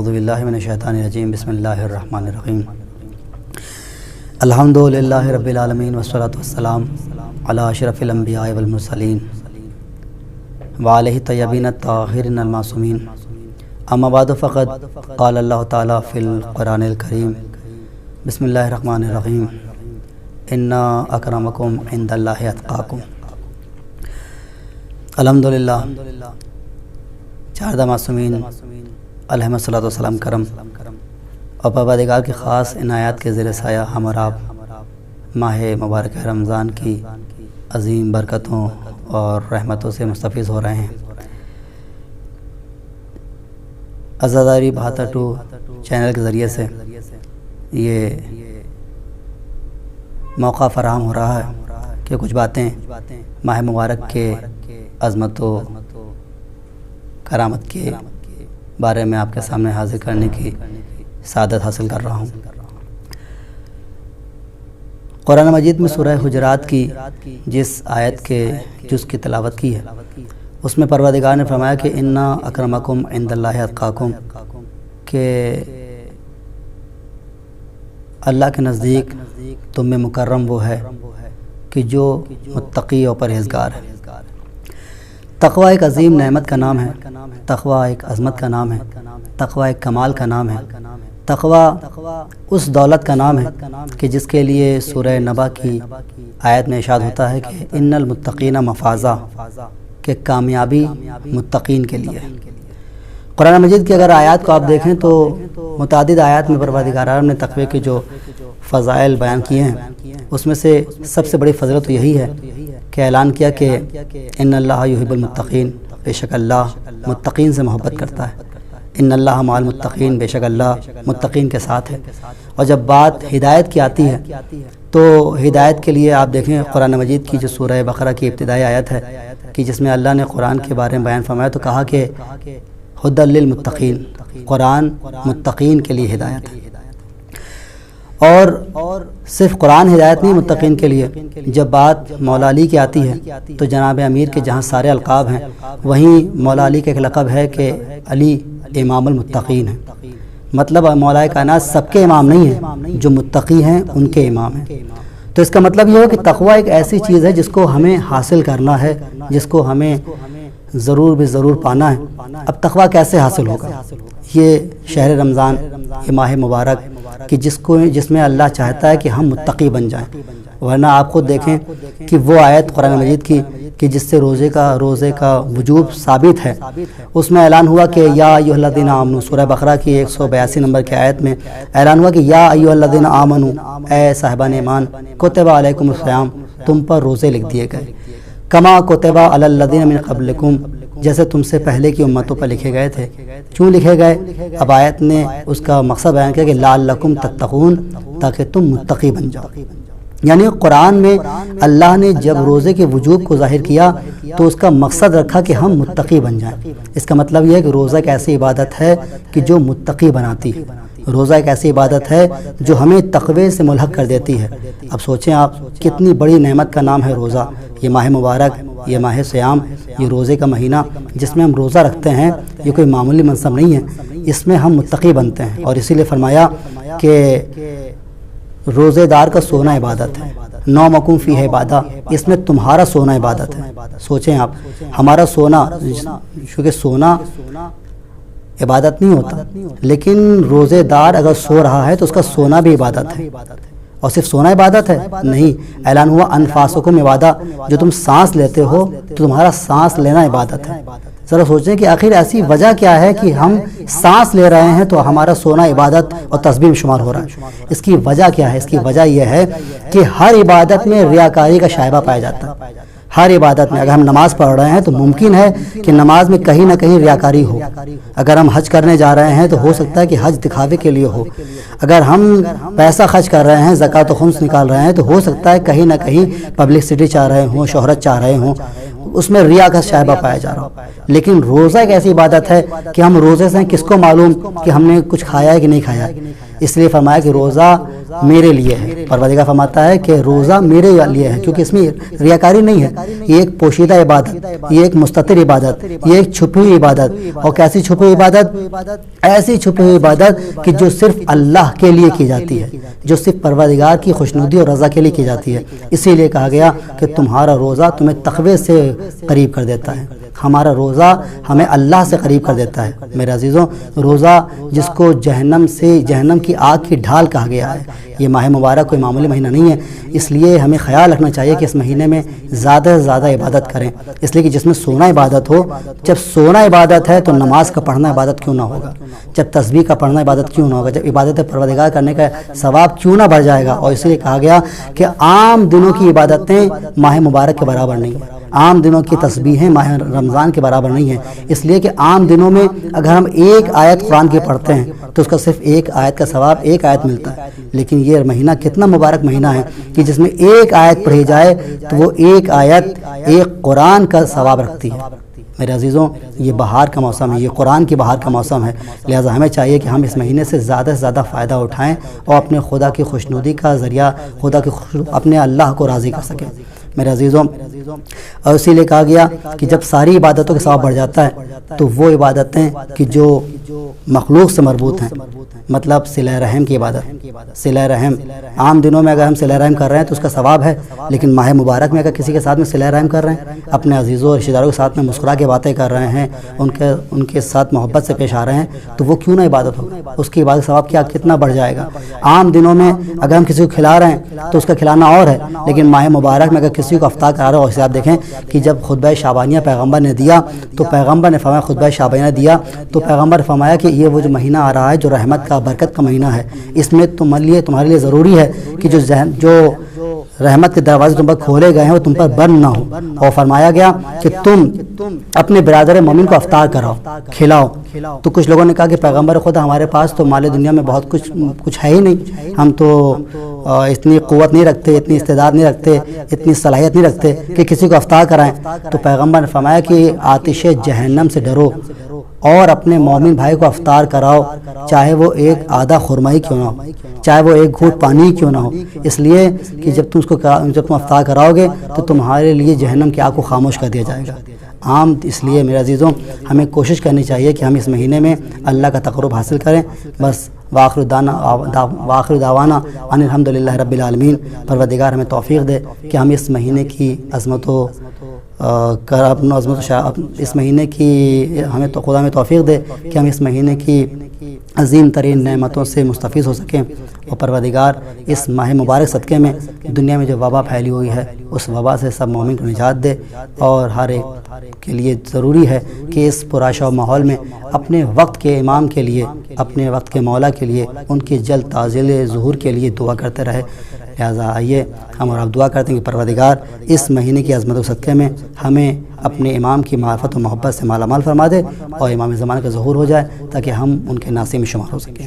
اعوذ باللہ من الشیطان الرجیم بسم اللہ الرحمن الرحیم الحمدللہ رب العالمین والصلاة والسلام علی اشرف الانبیاء والمرسلین وعلیہ الطیبین الطاہرین المعصومین اما بعد فقد قال اللہ تعالی فی القرآن الکریم بسم اللہ الرحمن الرحیم انا اکرمکم عند اللہ اتقاکم۔ الحمدللہ چاردہ معصومین علیہ الصلاۃ والسلام کرم اور پروردگار کی خاص عنایات کے زیر سایہ ہم اور آپ ماہ مبارک رمضان کی عظیم برکتوں اور رحمتوں سے مستفیض ہو رہے ہیں۔ عزاداری بہاتا 2 چینل کے ذریعے سے یہ موقع فراہم ہو رہا ہے کہ کچھ باتیں ماہ مبارک کے عظمت و کرامت کے بارے میں آپ کے سامنے حاضر کرنے کی سعادت حاصل کر رہا ہوں۔ قرآن مجید میں سورہ حجرات کی جس آیت کے جز کی تلاوت کی ہے اس میں پروردگار نے فرمایا کہ انا اکرمکم عند اللہ اتقاکم، کہ اللہ کے نزدیک تم میں مکرم وہ ہے کہ جو متقی اور پرہیزگار ہے۔ تقوی ایک عظیم نعمت کا نام ہے، تقوی ایک عظمت کا نام ہے، تقوی ایک کمال کا نام ہے، تقوی اس دولت کا نام ہے کہ جس کے لیے سورہ نبا کی آیت میں ارشاد ہوتا ہے کہ ان المتقین مفازہ، کہ کامیابی متقین کے لیے۔ قرآن مجید کی اگر آیات کو آپ دیکھیں تو متعدد آیات میں پروردگار نے تقوی کے جو فضائل بیان کیے ہیں اس میں سے سب سے بڑی فضیلت تو یہی ہے کہ اعلان کیا کہ ان اللہ یحب المتقین، بے شک اللہ متقین سے محبت کرتا ہے، ان اللہ مع المتقین، بے شک اللہ متقین کے ساتھ ہے۔ اور جب بات ہدایت کی آتی ہے تو ہدایت کے لیے آپ دیکھیں قرآن مجید کی جو سورہ بقرہ کی ابتدائی آیت ہے کہ جس میں اللہ نے قرآن کے بارے میں بیان فرمایا تو کہا کہ ہدی للمتقین، قرآن متقین کے لیے ہدایت ہے۔ اور صرف قرآن ہدایت نہیں متقین کے لیے، جب بات مولا علی کی آتی ہے تو جناب امیر کے جہاں سارے القاب ہیں وہیں مولا علی کا ایک لقب ہے کہ علی امام المتقین ہے، مطلب مولا کائنات سب کے امام نہیں ہیں، جو متقی ہیں ان کے امام ہیں۔ تو اس کا مطلب یہ ہے کہ تقوی ایک ایسی چیز ہے جس کو ہمیں حاصل کرنا ہے، جس کو ہمیں ضرور بھی ضرور پانا ہے۔ اب تقوی کیسے حاصل ہوگا؟ یہ شہر رمضان، یہ ماہ مبارک کہ جس میں اللہ چاہتا ہے کہ ہم متقی بن جائیں، ورنہ آپ خود دیکھیں کہ وہ آیت قرآن مجید کی کہ جس سے روزے کا وجوب ثابت ہے، اس میں اعلان ہوا کہ یا ایھا الذین آمنوا، سورہ بقرہ کی 182 نمبر کی آیت میں اعلان ہوا کہ یا ایھا الذین آمنوا، اے صاحبان ایمان، کتب علیکم الصیام، تم پر روزے لکھ دیے گئے، کما کتب علی الذین من قبلکم، جیسے تم سے پہلے کی امتوں پر لکھے گئے تھے۔ کیوں لکھے گئے؟ اب آیت نے اس کا مقصد بیان کیا کہ لعلکم تتقون، تاکہ تم متقی بن جاؤ۔ یعنی قرآن میں اللہ نے جب روزے کے وجوب کو ظاہر کیا تو اس کا مقصد رکھا کہ ہم متقی بن جائیں۔ اس کا مطلب یہ ہے کہ روزہ ایک ایسی عبادت ہے کہ جو متقی بناتی ہے، روزہ ایک ایسی عبادت ہے جو ہمیں تقوی سے ملحق کر دیتی ہے۔ اب سوچیں آپ، کتنی بڑی نعمت کا نام ہے روزہ، یہ ماہ مبارک، یہ ماہ صیام، یہ روزے کا مہینہ جس میں ہم روزہ رکھتے ہیں، یہ کوئی معمولی منصب نہیں ہے، اس میں ہم متقی بنتے ہیں۔ اور اسی لیے فرمایا کہ روزے دار کا سونا عبادت ہے، نومکم فیہ عبادہ، اس میں تمہارا سونا عبادت ہے۔ سوچیں آپ، ہمارا سونا، چونکہ سونا عبادت نہیں ہوتا، لیکن روزے دار اگر سو رہا ہے تو اس کا سونا بھی عبادت ہے۔ اور صرف سونا عبادت ہے؟ نہیں، اعلان ہوا انفاسکم عبادہ، جو تم سانس لیتے ہو تو تمہارا سانس لینا عبادت ہے۔ ذرا سوچیں کہ آخر ایسی وجہ کیا ہے کہ ہم سانس لے رہے ہیں تو ہمارا سونا عبادت اور تسبیح میں شمار ہو رہا ہے؟ اس کی وجہ کیا ہے؟ اس کی وجہ یہ ہے کہ ہر عبادت میں ریاکاری کا شائبہ پایا جاتا ہے۔ ہر عبادت میں اگر ہم نماز پڑھ رہے ہیں تو ممکن ہے کہ نماز میں کہیں نہ کہیں ریاکاری ہو۔ اگر ہم حج کرنے جا رہے ہیں تو ہو سکتا ہے کہ حج دکھاوے کے لیے ہو۔ اگر ہم پیسہ خرچ کر رہے ہیں، زکوٰۃ و خمس نکال رہے ہیں تو ہو سکتا ہے کہیں نہ کہیں پبلسٹی چاہ رہے ہوں، شہرت چاہ رہے ہوں، اس میں ریا کا شائبہ پایا جا رہا ہو۔ لیکن روزہ ایک ایسی عبادت ہے کہ ہم روزے سے کس کو معلوم کہ ہم نے کچھ کھایا ہے کہ نہیں کھایا ہے؟ اس لیے فرمایا کہ روزہ میرے لیے ہے۔ پروردگار فرماتا ہے کہ روزہ میرے لیے ہے، کیونکہ اس میں ریاکاری نہیں ہے، یہ ایک پوشیدہ عبادت، یہ ایک مستتر عبادت، یہ ایک چھپی ہوئی عبادت۔ اور کیسی چھپی ہوئی عبادت؟ ایسی چھپی ہوئی عبادت کہ جو صرف اللہ کے لیے کی جاتی ہے، جو صرف پروردگار کی خوشنودی اور رضا کے لیے کی جاتی ہے۔ اسی لیے کہا گیا کہ تمہارا روزہ تمہیں تقوی سے قریب کر دیتا ہے، ہمارا روزہ ہمیں اللہ سے قریب کر دیتا ہے۔ میرے عزیزوں، روزہ جس کو جہنم کی آگ کی ڈھال کہا گیا ہے، یہ ماہ مبارک کوئی معمولی مہینہ نہیں ہے، اس لیے ہمیں خیال رکھنا چاہیے کہ اس مہینے میں زیادہ سے زیادہ عبادت کریں، اس لیے کہ جس میں سونا عبادت ہو، جب سونا عبادت ہے تو نماز کا پڑھنا عبادت کیوں نہ ہوگا، جب تسبیح کا پڑھنا عبادت کیوں نہ ہوگا، جب عبادت پروردگار کرنے کا ثواب کیوں نہ بڑھ جائے گا۔ اور اسی لیے کہا گیا کہ عام دنوں کی عبادتیں ماہ مبارک کے برابر نہیں ہیں، عام دنوں کی تسبیحیں ماہ رمضان کے برابر نہیں ہیں، اس لیے کہ عام دنوں میں اگر ہم ایک آیت قرآن کی پڑھتے ہیں تو اس کا صرف ایک آیت کا ثواب ایک آیت ملتا ہے، لیکن یہ مہینہ کتنا مبارک مہینہ ہے کہ جس میں ایک آیت پڑھی جائے تو وہ ایک آیت ایک قرآن کا ثواب رکھتی ہے۔ میرے عزیزوں، یہ بہار کا موسم ہے، یہ قرآن کی بہار کا موسم ہے، لہٰذا ہمیں چاہیے کہ ہم اس مہینے سے زیادہ فائدہ اٹھائیں اور اپنے خدا کی خوشنودی کا ذریعہ اپنے اللہ کو راضی کر سکیں۔ میرے عزیزوں، اور اسی لیے کہا گیا کہ جب ساری عبادتوں کے ثواب بڑھ جاتا ہے تو وہ عبادتیں کہ جو مخلوق سے مربوط ہیں، مطلب صلہ رحم کی عبادت، صلہ رحم عام دنوں میں اگر ہم صلہ رحم کر رہے ہیں تو اس کا ثواب ہے، لیکن ماہ مبارک میں اگر کسی کے ساتھ میں صلہ رحم کر رہے ہیں، اپنے عزیزوں اور رشتہ داروں کے ساتھ میں مسکرا کے باتیں کر رہے ہیں، ان کے ساتھ محبت سے پیش آ رہے ہیں، تو وہ کیوں نہ عبادت ہو، اس کی عبادت ثواب کتنا بڑھ جائے گا۔ عام دنوں میں اگر ہم کسی کو کھلا رہے ہیں تو اس کا کھلانا اور ہے، لیکن ماہ مبارک میں اگر کسی کو افطار کرا رہے ہو، اسے آپ دیکھیں کہ جب خطبہ شعبانیہ پیغمبر نے دیا تو پیغمبر نے فرمایا، خطبہ شعبانیہ دیا تو پیغمبر نے فرمایا کہ یہ وہ جو مہینہ آ رہا ہے جو رحمت کا برکت کا مہینہ ہے، اس میں تمہارے لیے ضروری ہے کہ جو رحمت کے دروازے تم پر کھولے گئے ہیں وہ تم پر بند نہ ہو۔ اور فرمایا گیا کہ تم اپنے برادر مومن کو افطار کراؤ، کھلاؤ۔ تو کچھ لوگوں نے کہا کہ پیغمبر خدا ہمارے پاس تو مال دنیا میں بہت کچھ ہے ہی نہیں، ہم تو اتنی قوت نہیں رکھتے، اتنی استعداد نہیں رکھتے، اتنی صلاحیت نہیں رکھتے کہ کسی کو افطار کرائیں۔ تو پیغمبر نے فرمایا کہ آتش جہنم سے ڈرو اور اپنے مومن بھائی کو افطار کراؤ، چاہے وہ ایک آدھا خرمائی کیوں نہ ہو، چاہے وہ ایک گھونٹ پانی کیوں نہ ہو، اس لیے کہ جب تم افطار کراؤ گے تو تمہارے لیے جہنم کی آگ کو خاموش کر دیا جائے گا۔ اس لیے میرے عزیزوں، ہمیں کوشش کرنی چاہیے کہ ہم اس مہینے میں اللہ کا تقرب حاصل کریں۔ بس وآخر دعوانا ان الحمدللہ رب العالمین۔ پروردگار ہمیں توفیق دے کہ ہم اس مہینے کی اس مہینے کی خدا ہمیں توفیق دے کہ ہم اس مہینے کی عظیم ترین نعمتوں سے مستفیض ہو سکیں، اور پروردگار اس ماہ مبارک صدقے میں دنیا میں جو وبا پھیلی ہوئی ہے اس وبا سے سب مومن کو نجات دے، اور ہر ایک کے لیے ضروری ہے کہ اس پرآشا ماحول میں اپنے وقت کے امام کے لیے، اپنے وقت کے مولا کے لیے، ان کی جلد تعجیل ظہور کے لیے دعا کرتے رہے۔ لہٰذا آئیے ہم اور آپ دعا کرتے ہیں کہ پروردگار اس مہینے کی عظمت و صدقے میں ہمیں اپنے امام کی معرفت و محبت سے مالا مال فرما دے اور امام زمانے کا ظہور ہو جائے تاکہ ہم ان کے ناصر میں شمار ہو سکیں۔